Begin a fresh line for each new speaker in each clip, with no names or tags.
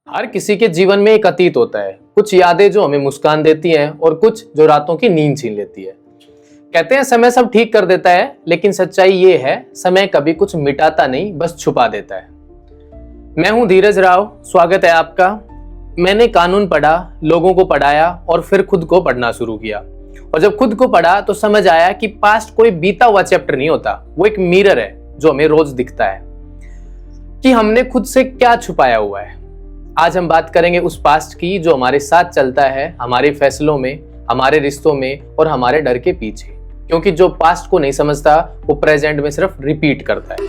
हर किसी के जीवन में एक अतीत होता है, कुछ यादें जो हमें मुस्कान देती हैं और कुछ जो रातों की नींद छीन लेती है। कहते हैं समय सब ठीक कर देता है, लेकिन सच्चाई ये है समय कभी कुछ मिटाता नहीं, बस छुपा देता है। मैं हूं धीरज राव, स्वागत है आपका। मैंने कानून पढ़ा, लोगों को पढ़ाया और फिर खुद को पढ़ना शुरू किया। और जब खुद को पढ़ा तो समझ आया कि पास्ट कोई बीता हुआ चैप्टर नहीं होता, वो एक मिरर है जो हमें रोज दिखता है कि हमने खुद से क्या छुपाया हुआ है। आज हम बात करेंगे उस पास्ट की जो हमारे साथ चलता है, हमारे फैसलों में, हमारे रिश्तों में और हमारे डर के पीछे। क्योंकि जो पास्ट को नहीं समझता वो प्रेजेंट में सिर्फ रिपीट करता है।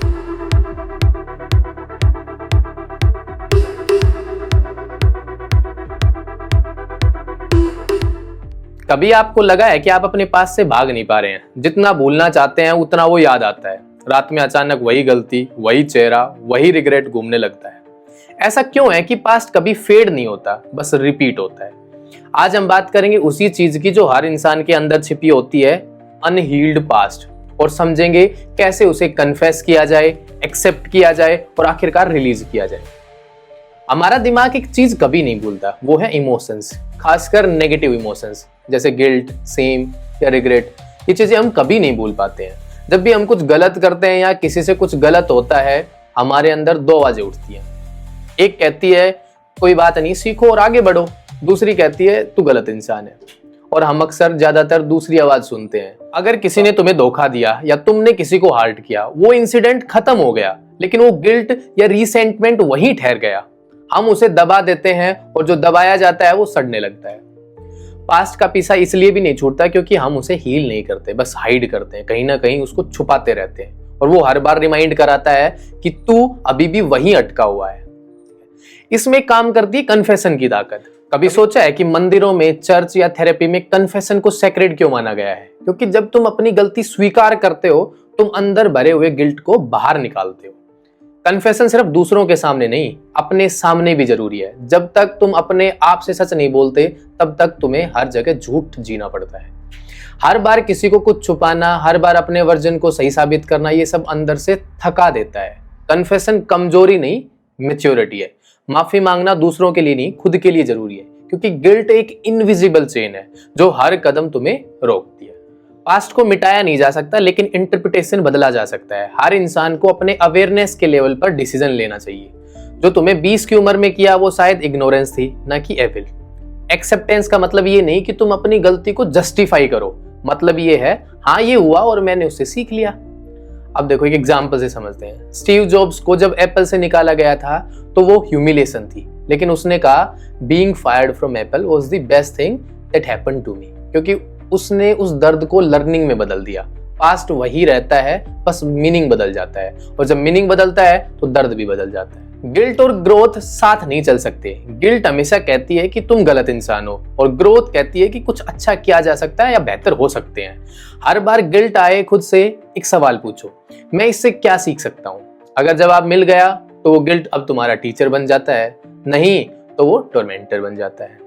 कभी आपको लगा है कि आप अपने पास से भाग नहीं पा रहे हैं? जितना भूलना चाहते हैं उतना वो याद आता है। रात में अचानक वही गलती, वही चेहरा, वही रिग्रेट घूमने लगता है। ऐसा क्यों है कि पास्ट कभी फेड नहीं होता, बस रिपीट होता है। आज हम बात करेंगे उसी चीज की जो हर इंसान के अंदर छिपी होती है, अनहील्ड पास्ट, और समझेंगे कैसे उसे कन्फेस किया जाए, एक्सेप्ट किया जाए और आखिरकार रिलीज किया जाए। हमारा दिमाग एक चीज कभी नहीं भूलता, वो है इमोशंस, खासकर नेगेटिव इमोशंस जैसे गिल्ट, सेम या रिग्रेट। ये चीजें हम कभी नहीं भूल पाते हैं। जब भी हम कुछ गलत करते हैं या किसी से कुछ गलत होता है, हमारे अंदर दो आवाजें उठती हैं। एक कहती है कोई बात नहीं, सीखो और आगे बढ़ो। दूसरी कहती है तू गलत इंसान है। और हम अक्सर ज्यादातर दूसरी आवाज सुनते हैं। अगर किसी ने तुम्हें धोखा दिया या तुमने किसी को हर्ट किया, वो इंसिडेंट खत्म हो गया, लेकिन वो गिल्ट या रिसेंटमेंट वहीं ठहर गया। हम उसे दबा देते हैं और जो दबाया जाता है वो सड़ने लगता है। पास्ट का पीछा इसलिए भी नहीं छूटता क्योंकि हम उसे हील नहीं करते, बस हाइड करते हैं, कहीं ना कहीं उसको छुपाते रहते हैं। और वो हर बार रिमाइंड कराता है कि तू अभी भी वहीं अटका हुआ है। इसमें काम करती है कन्फेशन की ताकत। कभी सोचा है कि मंदिरों में, चर्च या थेरेपी में कन्फेशन को सेक्रेड क्यों माना गया है? क्योंकि जब तुम अपनी गलती स्वीकार करते हो, तुम अंदर भरे हुए गिल्ट को बाहर निकालते हो। कन्फेशन सिर्फ दूसरों के सामने नहीं, अपने सामने भी जरूरी है। जब तक तुम अपने आप से सच नहीं बोलते, तब तक तुम्हें हर जगह झूठ जीना पड़ता है। हर बार किसी को कुछ छुपाना, हर बार अपने वर्जन को सही साबित करना, ये सब अंदर से थका देता है। कन्फेशन कमजोरी नहीं, मैच्योरिटी है। माफी मांगना दूसरों के लिए नहीं, खुद के लिए जरूरी है। क्योंकि गिल्ट एक इनविजिबल चेन है जो हर कदम तुम्हें रोकती है। पास्ट को मिटाया नहीं जा सकता, लेकिन इंटरप्रिटेशन बदला जा सकता है। हर इंसान को अपने अवेयरनेस के लेवल पर डिसीजन लेना चाहिए। जो तुम्हें 20 की उम्र में किया वो शायद इग्नोरेंस थी, ना कि एविल। एक्सेप्टेंस का मतलब ये नहीं कि तुम अपनी गलती को जस्टिफाई करो, मतलब ये है हाँ ये हुआ और मैंने उससे सीख लिया। अब देखो एक एग्जांपल से समझते हैं। स्टीव जॉब्स को जब एप्पल से निकाला गया था तो वो ह्यूमिलेशन थी, लेकिन उसने कहा being fired from Apple was the best thing that happened to me, क्योंकि उसने उस दर्द को लर्निंग में बदल दिया। पास्ट वही रहता है, बस मीनिंग बदल जाता है, और जब मीनिंग बदलता है तो दर्द भी बदल जाता है। गिल्ट और ग्रोथ साथ नहीं चल सकते। गिल्ट हमेशा कहती है कि तुम गलत इंसान हो, और ग्रोथ कहती है कि कुछ अच्छा किया जा सकता है या बेहतर हो सकते हैं। हर बार गिल्ट आए, खुद से एक सवाल पूछो, मैं इससे क्या सीख सकता हूँ? अगर जवाब मिल गया तो वो गिल्ट अब तुम्हारा टीचर बन जाता है, नहीं तो वो टॉर्मेंटर बन जाता है।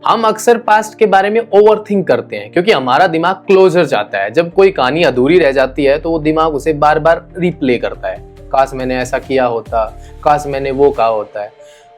हम अक्सर पास्ट के बारे में ओवरथिंक करते हैं क्योंकि हमारा दिमाग क्लोजर चाहता है। जब कोई कहानी अधूरी रह जाती है तो वो दिमाग उसे बार बार रिप्ले करता है। काश मैंने ऐसा किया होता, काश मैंने वो कहा होता है।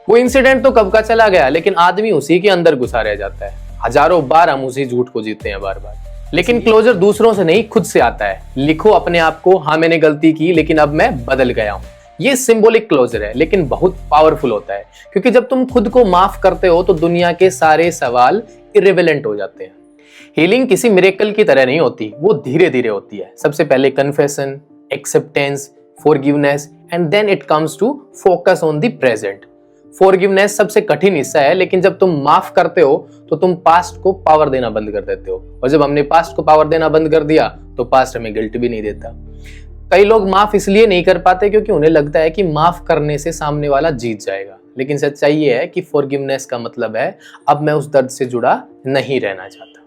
वो इंसिडेंट तो कब का चला गया, लेकिन आदमी उसी के अंदर घुसा रह जाता है। हजारों बार हम उसी झूठ को जीते हैं बार बार। लेकिन क्लोजर दूसरों से नहीं, खुद से आता है। लिखो अपने आप को, हाँ मैंने गलती की लेकिन अब मैं बदल गया हूँ। ये सिंबॉलिक क्लोजर है, लेकिन बहुत पावरफुल होता है। क्योंकि जब तुम खुद को माफ करते हो तो दुनिया के सारे सवाल इररिलेवेंट हो जाते हैं। हीलिंग किसी मिरेकल की तरह नहीं होती, वो धीरे धीरे होती है। सबसे पहले confession, acceptance, forgiveness, and then it comes to focus on the present. Forgiveness सबसे कठिन हिस्सा है, लेकिन जब तुम माफ करते हो तो तुम पास्ट को पावर देना बंद कर देते हो। और जब हमने पास्ट को पावर देना बंद कर दिया तो पास्ट हमें गिल्ट भी नहीं देता। कई लोग माफ इसलिए नहीं कर पाते क्योंकि उन्हें लगता है कि माफ करने से सामने वाला जीत जाएगा। लेकिन सच्चाई ये है कि फॉरगिवनेस का मतलब है अब मैं उस दर्द से जुड़ा नहीं रहना चाहता।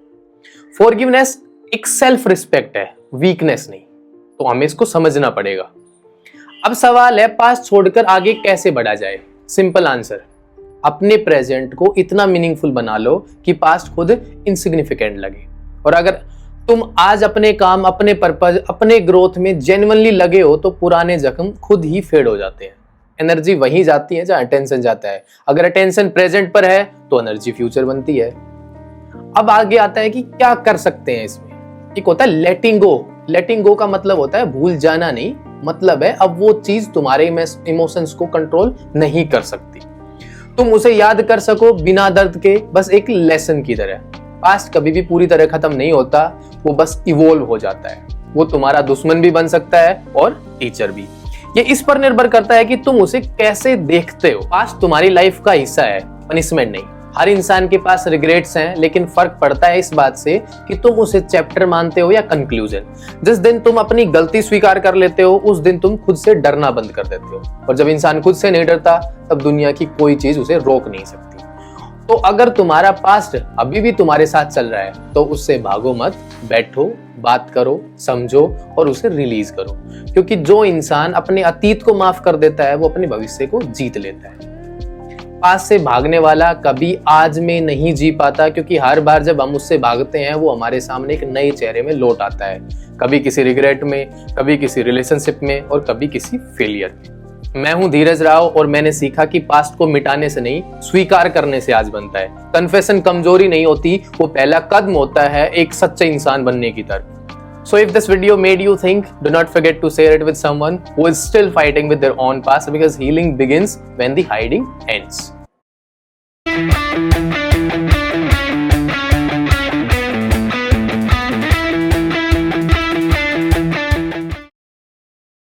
फॉरगिवनेस एक सेल्फ रिस्पेक्ट है, वीकनेस नहीं। तो हमें इसको समझना पड़ेगा। अब सवाल है पास्ट छोड़कर आगे कैसे बढ़ा जाए? सिंपल आंसर, अपने प्रेजेंट को इतना मीनिंगफुल बना लो कि पास्ट खुद इनसिग्निफिकेंट लगे। और अगर तुम आज अपने काम, अपने पर्पज, अपने ग्रोथ में जेन्युइनली लगे हो तो पुराने जख्म खुद ही फेड हो जाते हैं। एनर्जी वहीं जाती है जहां अटेंशन जाता है। अगर अटेंशन प्रेजेंट पर है तो एनर्जी फ्यूचर बनती है। अब आगे आता है कि क्या कर सकते हैं इसमें। एक होता है लेटिंग गो। लेटिंग गो का मतलब होता है भूल जाना नहीं, मतलब है अब वो चीज तुम्हारे इमोशंस को कंट्रोल नहीं कर सकती, तुम उसे याद कर सको बिना दर्द के, बस एक लेसन की तरह। पास्ट कभी भी पूरी तरह खत्म नहीं होता, वो बस इवोल्व हो जाता है। वो तुम्हारा दुश्मन भी बन सकता है और टीचर भी। ये इस पर निर्भर करता है कि तुम उसे कैसे देखते हो। पास्ट तुम्हारी लाइफ का हिस्सा है, पनिशमेंट नहीं। हर इंसान के पास रिग्रेट्स हैं, लेकिन फर्क पड़ता है इस बात से कि तुम उसे चैप्टर मानते हो या कंक्लूजन। जिस दिन तुम अपनी गलती स्वीकार कर लेते हो उस दिन तुम खुद से डरना बंद कर देते हो, और जब इंसान खुद से नहीं डरता तब दुनिया की कोई चीज उसे रोक नहीं सकती। तो अगर तुम्हारा पास्ट अभी भी तुम्हारे साथ चल रहा है तो उससे भागो मत, बैठो, बात करो, समझो और उसे रिलीज करो, क्योंकि जो इंसान अपने अतीत को माफ कर देता है वो अपने भविष्य को जीत लेता है। पास से भागने वाला कभी आज में नहीं जी पाता, क्योंकि हर बार जब हम उससे भागते हैं वो हमारे सामने एक नए चेहरे में लौट आता है, कभी किसी रिग्रेट में, कभी किसी रिलेशनशिप में और कभी किसी फेलियर में। मैं हूं धीरज राव और मैंने सीखा कि पास्ट को मिटाने से नहीं, स्वीकार करने से आज बनता है। कन्फेशन कमजोरी नहीं होती, वो पहला कदम होता है एक सच्चे इंसान बनने की तरफ। So if this video made you think, do not forget to share it with someone who is still fighting with their own past, because healing begins when the hiding ends.